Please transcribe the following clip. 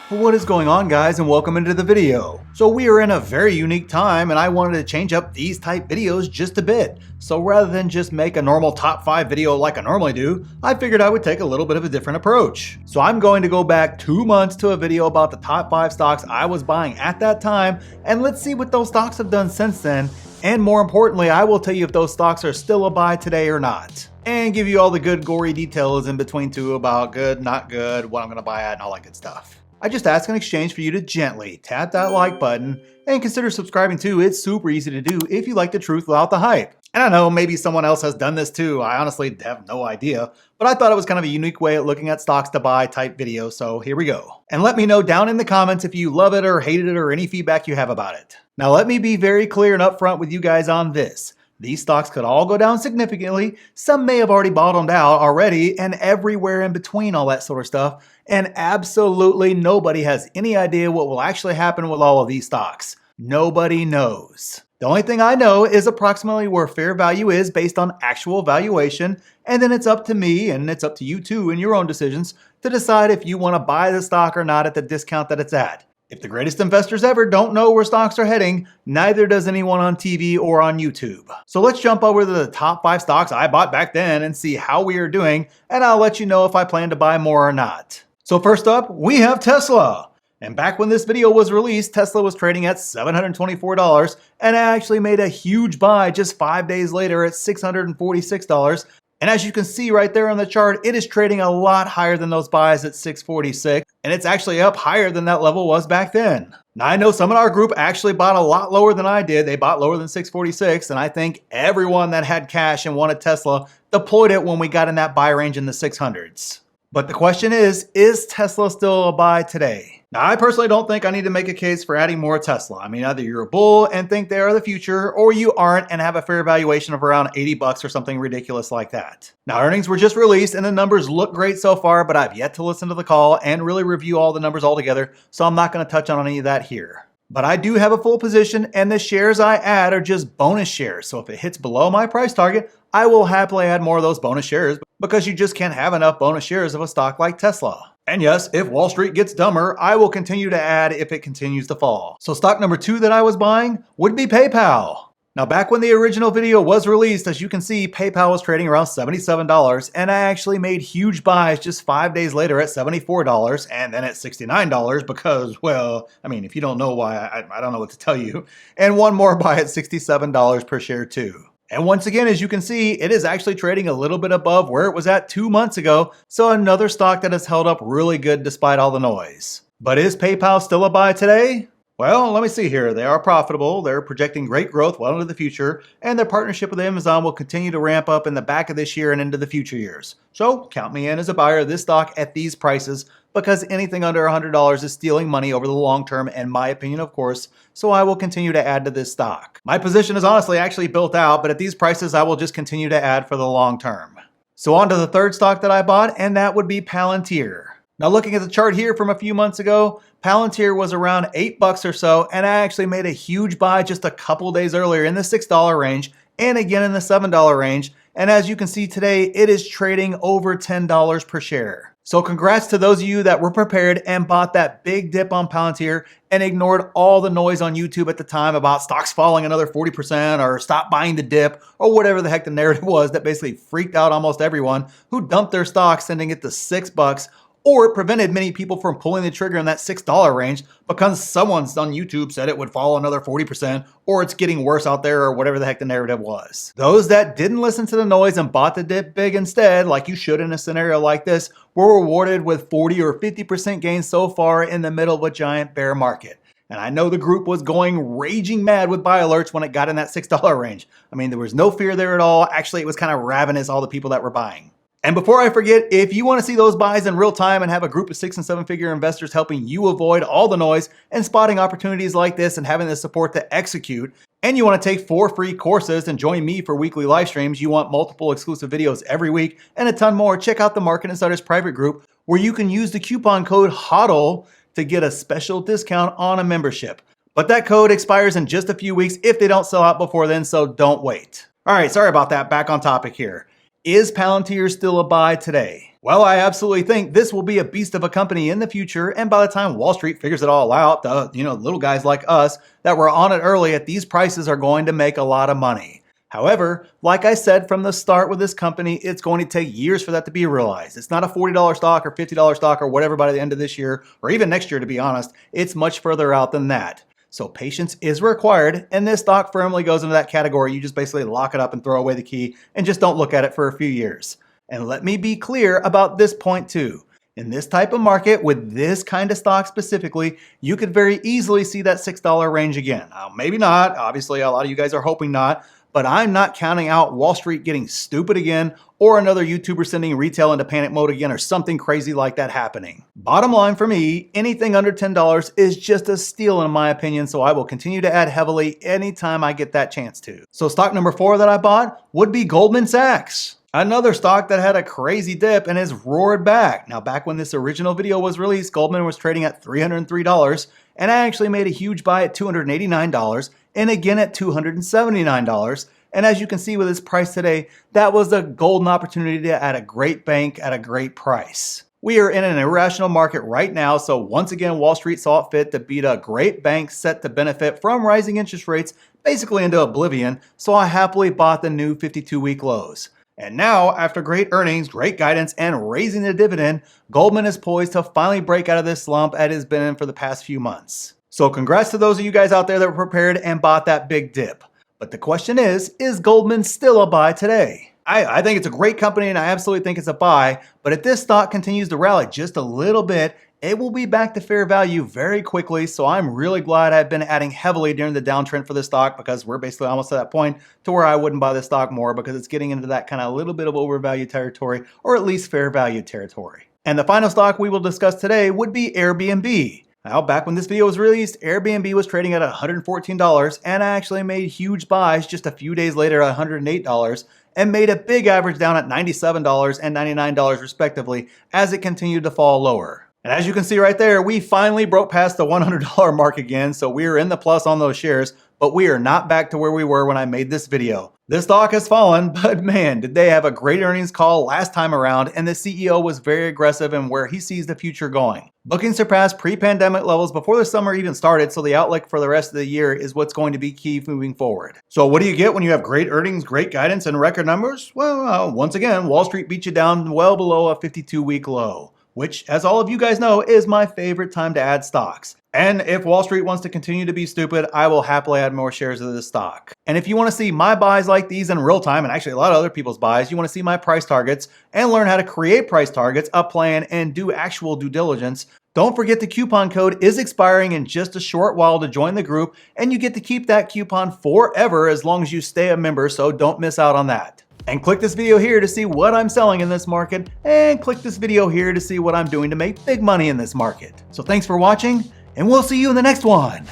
What is going on, guys, and welcome into the video. So we are in a very unique time and I wanted to change up these type videos just a bit. So rather than just make a normal top 5 video like I normally do, I figured I would take a little bit of a different approach. So I'm going to go back 2 months to a video about the top 5 stocks I was buying at that time, and let's see what those stocks have done since then. And more importantly, I will tell you if those stocks are still a buy today or not. And give you all the good gory details in between too about good, not good, what I'm going to buy at, and all that good stuff. I just ask in exchange for you to gently tap that like button and consider subscribing too. It's super easy to do if you like the truth without the hype. And I know maybe someone else has done this too. I honestly have no idea, but I thought it was kind of a unique way at looking at stocks to buy type video. So here we go. And let me know down in the comments if you love it or hated it or any feedback you have about it. Now let me be very clear and upfront with you guys on this. These stocks could all go down significantly. Some may have already bottomed out already, and everywhere in between all that sort of stuff. And absolutely nobody has any idea what will actually happen with all of these stocks. Nobody knows. The only thing I know is approximately where fair value is based on actual valuation, and then it's up to me, and it's up to you too in your own decisions, to decide if you want to buy the stock or not at the discount that it's at. If the greatest investors ever don't know where stocks are heading, neither does anyone on TV or on YouTube. So let's jump over to the top 5 stocks I bought back then and see how we are doing, and I'll let you know if I plan to buy more or not. So first up, we have Tesla. And back when this video was released, Tesla was trading at $724, and I actually made a huge buy just 5 days later at $646. And as you can see right there on the chart, it is trading a lot higher than those buys at $646, and it's actually up higher than that level was back then. Now I know some in our group actually bought a lot lower than I did. They bought lower than $646, and I think everyone that had cash and wanted Tesla deployed it when we got in that buy range in the 600s. But the question is Tesla still a buy today? Now, I personally don't think I need to make a case for adding more Tesla. I mean, either you're a bull and think they are the future, or you aren't and have a fair valuation of around $80 or something ridiculous like that. Now, earnings were just released and the numbers look great so far, but I've yet to listen to the call and really review all the numbers all together, so I'm not going to touch on any of that here. But I do have a full position, and the shares I add are just bonus shares. So if it hits below my price target, I will happily add more of those bonus shares, because you just can't have enough bonus shares of a stock like Tesla. And yes, if Wall Street gets dumber, I will continue to add if it continues to fall. So stock number 2 that I was buying would be PayPal. Now back when the original video was released, as you can see, PayPal was trading around $77, and I actually made huge buys just 5 days later at $74 and then at $69 because, well, I mean, if you don't know why, I don't know what to tell you. And one more buy at $67 per share too. And once again, as you can see, it is actually trading a little bit above where it was at 2 months ago, so another stock that has held up really good despite all the noise. But is PayPal still a buy today? Well, let me see here. They are profitable, they're projecting great growth well into the future, and their partnership with Amazon will continue to ramp up in the back of this year and into the future years. So count me in as a buyer of this stock at these prices, because anything under $100 is stealing money over the long term, in my opinion, of course, so I will continue to add to this stock. My position is honestly actually built out, but at these prices, I will just continue to add for the long term. So on to the third stock that I bought, and that would be Palantir. Now looking at the chart here from a few months ago, Palantir was around $8 or so, and I actually made a huge buy just a couple days earlier in the $6 range, and again in the $7 range, and as you can see today, it is trading over $10 per share. So congrats to those of you that were prepared and bought that big dip on Palantir and ignored all the noise on YouTube at the time about stocks falling another 40% or stop buying the dip or whatever the heck the narrative was that basically freaked out almost everyone who dumped their stock, sending it to $6, or it prevented many people from pulling the trigger in that $6 range because someone on YouTube said it would fall another 40%, or it's getting worse out there, or whatever the heck the narrative was. Those that didn't listen to the noise and bought the dip big instead, like you should in a scenario like this, were rewarded with 40 or 50% gains so far in the middle of a giant bear market. And I know the group was going raging mad with buy alerts when it got in that $6 range. I mean, there was no fear there at all. Actually, it was kind of ravenous, all the people that were buying. And before I forget, if you want to see those buys in real time and have a group of 6- and 7-figure investors helping you avoid all the noise and spotting opportunities like this and having the support to execute, and you want to take 4 free courses and join me for weekly live streams, you want multiple exclusive videos every week and a ton more, check out the Market Insiders private group where you can use the coupon code HODL to get a special discount on a membership. But that code expires in just a few weeks if they don't sell out before then, so don't wait. All right, sorry about that. Back on topic here. Is Palantir still a buy today? Well, I absolutely think this will be a beast of a company in the future, and by the time Wall Street figures it all out, the little guys like us that were on it early at these prices are going to make a lot of money. However, like I said from the start with this company, it's going to take years for that to be realized. It's not a $40 stock or $50 stock or whatever by the end of this year, or even next year, to be honest. It's much further out than that. So patience is required, and this stock firmly goes into that category. You just basically lock it up and throw away the key and just don't look at it for a few years. And let me be clear about this point too. In this type of market, with this kind of stock specifically, you could very easily see that $6 range again. Now, maybe not. Obviously, a lot of you guys are hoping not. But I'm not counting out Wall Street getting stupid again, or another YouTuber sending retail into panic mode again, or something crazy like that happening. Bottom line for me, anything under $10 is just a steal in my opinion, so I will continue to add heavily anytime I get that chance to. So stock number 4 that I bought would be Goldman Sachs. Another stock that had a crazy dip and has roared back. Now, back when this original video was released, Goldman was trading at $303, and I actually made a huge buy at $289 and again at $279. And as you can see with this price today, that was a golden opportunity at a great bank at a great price. We are in an irrational market right now, so once again, Wall Street saw it fit to beat a great bank set to benefit from rising interest rates basically into oblivion, so I happily bought the new 52-week lows. And now, after great earnings, great guidance, and raising the dividend, Goldman is poised to finally break out of this slump it has been in for the past few months. So congrats to those of you guys out there that were prepared and bought that big dip. But the question is Goldman still a buy today? I think it's a great company and I absolutely think it's a buy, but if this stock continues to rally just a little bit, it will be back to fair value very quickly, so I'm really glad I've been adding heavily during the downtrend for this stock because we're basically almost at that point to where I wouldn't buy this stock more because it's getting into that kind of little bit of overvalued territory or at least fair value territory. And the final stock we will discuss today would be Airbnb. Now, back when this video was released, Airbnb was trading at $114 and I actually made huge buys just a few days later at $108 and made a big average down at $97 and $99 respectively as it continued to fall lower. And as you can see right there, we finally broke past the $100 mark again, so we are in the plus on those shares, but we are not back to where we were when I made this video. This stock has fallen, but man, did they have a great earnings call last time around, and the CEO was very aggressive in where he sees the future going. Bookings surpassed pre-pandemic levels before the summer even started, so the outlook for the rest of the year is what's going to be key moving forward. So what do you get when you have great earnings, great guidance, and record numbers? Well, once again, Wall Street beat you down well below a 52-week low, which, as all of you guys know, is my favorite time to add stocks. And if Wall Street wants to continue to be stupid, I will happily add more shares of this stock. And if you want to see my buys like these in real time, and actually a lot of other people's buys, you want to see my price targets and learn how to create price targets, a plan, and do actual due diligence, don't forget the coupon code is expiring in just a short while to join the group, and you get to keep that coupon forever as long as you stay a member, so don't miss out on that. And click this video here to see what I'm selling in this market, and click this video here to see what I'm doing to make big money in this market. So thanks for watching, and we'll see you in the next one.